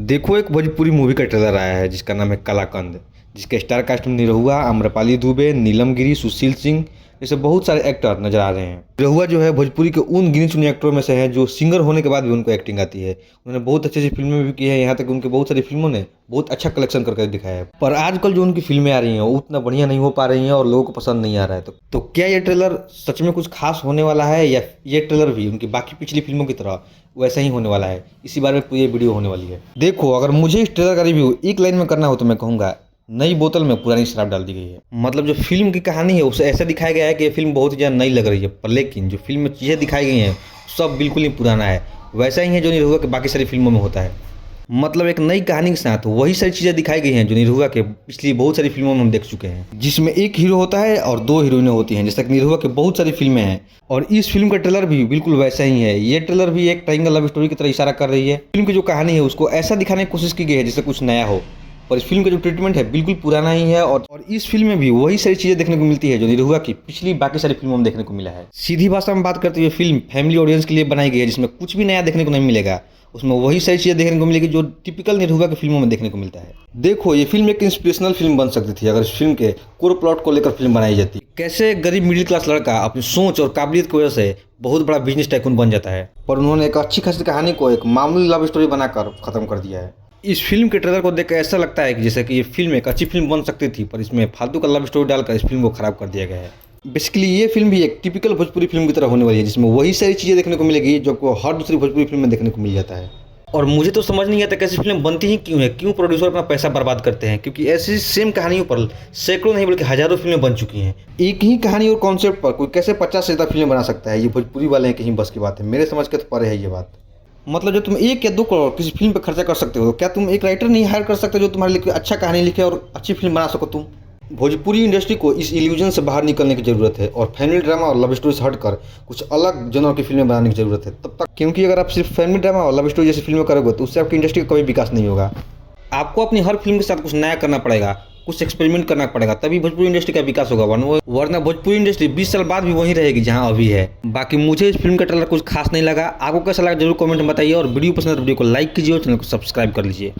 देखो एक भोजपुरी मूवी का ट्रेलर आया है जिसका नाम है कलाकंद, जिसके स्टार कास्ट में निरहुआ, आम्रपाली दुबे, नीलम गिरी, सुशील सिंह जैसे बहुत सारे एक्टर नजर आ रहे हैं। निरहुआ जो है भोजपुरी के उन गिने चुने एक्टरों में से है जो सिंगर होने के बाद भी उनको एक्टिंग आती है। उन्होंने बहुत अच्छी अच्छी फिल्में भी की है, यहाँ तक कि उनके बहुत सारी फिल्मों ने बहुत अच्छा कलेक्शन करके दिखाया है। पर आजकल जो उनकी फिल्में आ रही हैं वो उतना बढ़िया नहीं हो पा रही हैं और लोगों को पसंद नहीं आ रहा है। तो क्या ये ट्रेलर सच में कुछ खास होने वाला है या ये ट्रेलर भी उनकी बाकी पिछली फिल्मों की तरह वैसा ही होने वाला है? इसी बारे में ये वीडियो होने वाली है। देखो, अगर मुझे इस ट्रेलर का रिव्यू एक लाइन में करना हो तो मैं कहूँगा नई बोतल में पुरानी शराब डाल दी गई है। मतलब जो फिल्म की कहानी है उसे ऐसा दिखाया गया है कि ये फिल्म बहुत ही ज़्यादा नई लग रही है, पर लेकिन जो फिल्म में चीज़ें दिखाई गई हैं सब बिल्कुल ही पुराना है। वैसा ही है जो निरहुआ के बाकी सारी फिल्मों में होता है। मतलब एक नई कहानी के साथ वही सारी चीज़ें दिखाई गई हैं जो निरहुआ के पिछली बहुत सारी फिल्मों में हम देख चुके हैं, जिसमें एक हीरो होता है और दो हीरोइनें होती हैं, जैसा कि निरहुआ के बहुत सारी फिल्में हैं। और इस फिल्म का ट्रेलर भी बिल्कुल वैसा ही है। ये ट्रेलर भी एक ट्रायंगल लव स्टोरी की तरह इशारा कर रही है। फिल्म की जो कहानी है उसको ऐसा दिखाने की कोशिश की गई है जैसे कुछ नया हो, और इस फिल्म का जो ट्रीटमेंट है बिल्कुल पुराना ही है। और इस फिल्म में भी वही सारी चीज़ें देखने को मिलती है जो निरहुआ की पिछली बाकी सारी फिल्मों में देखने को मिला है। सीधी भाषा में बात करते हुए फिल्म फैमिली ऑडियंस के लिए बनाई गई है, जिसमें कुछ भी नया देखने को नहीं मिलेगा। उसमें वही सारी चीज़ें देखने को मिलेगी जो टिपिकल निरहुआ की फिल्मों में देखने को मिलता है। देखो, ये फिल्म एक इंस्पिरेशनल फिल्म बन सकती थी अगर इस फिल्म के कोर प्लॉट को लेकर फिल्म बनाई जाती। कैसे गरीब मिडिल क्लास लड़का अपनी सोच और काबिलियत की वजह से बहुत बड़ा बिजनेस टाइकून बन जाता है, पर उन्होंने एक अच्छी खासी कहानी को एक मामूली लव स्टोरी बनाकर खत्म कर दिया है। इस फिल्म के ट्रेलर को देखकर ऐसा लगता है कि जैसे कि ये फिल्म एक अच्छी फिल्म बन सकती थी, पर इसमें फालतू का लव स्टोरी डालकर इस फिल्म को खराब कर दिया गया है। बेसिकली ये फिल्म भी एक टिपिकल भोजपुरी फिल्म की तरह होने वाली है, जिसमें वही सारी चीज़ें देखने को मिलेगी जो आपको हर दूसरी भोजपुरी फिल्म में देखने को मिल जाता है। और मुझे तो समझ नहीं आता कैसी फिल्म बनती ही क्यों है, क्यों प्रोड्यूसर अपना पैसा बर्बाद करते हैं, क्योंकि ऐसी सेम कहानियों पर सैकड़ों नहीं बल्कि हजारों फिल्में बन चुकी हैं। एक ही कहानी और कॉन्सेप्ट पर कोई कैसे 50 से ज़्यादा फिल्में बना सकता है? ये भोजपुरी वाले हैं कहीं बस की बात है? मेरे समझ के तो परे है ये बात। मतलब जो तुम 1 या 2 करोड़ किसी फिल्म पर खर्चा कर सकते हो, क्या तुम एक राइटर नहीं हायर कर सकते जो तुम्हारे लिए अच्छा कहानी लिखे और अच्छी फिल्म बना सको? तुम भोजपुरी इंडस्ट्री को इस इल्यूजन से बाहर निकलने की ज़रूरत है और फैमिली ड्रामा और लव स्टोरी से हटकर कुछ अलग जनर की फिल्में बनाने की ज़रूरत है तब तक, क्योंकि अगर आप सिर्फ फैमिली ड्रामा और लव स्टोरी जैसी फिल्में करोगे तो उससे आपकी इंडस्ट्री का कभी विकास नहीं होगा। आपको अपनी हर फिल्म के साथ कुछ नया करना पड़ेगा, कुछ एक्सपेरिमेंट करना पड़ेगा, तभी भोजपुरी इंडस्ट्री का विकास होगा। वरना भोजपुरी इंडस्ट्री 20 साल बाद भी वहीं रहेगी जहां अभी है। बाकी मुझे इस फिल्म का ट्रेलर कुछ खास नहीं लगा। आपको कैसा लगा जरूर कमेंट में बताइए, और वीडियो पसंद है तो वीडियो को लाइक कीजिए और चैनल को सब्सक्राइब कर लीजिए।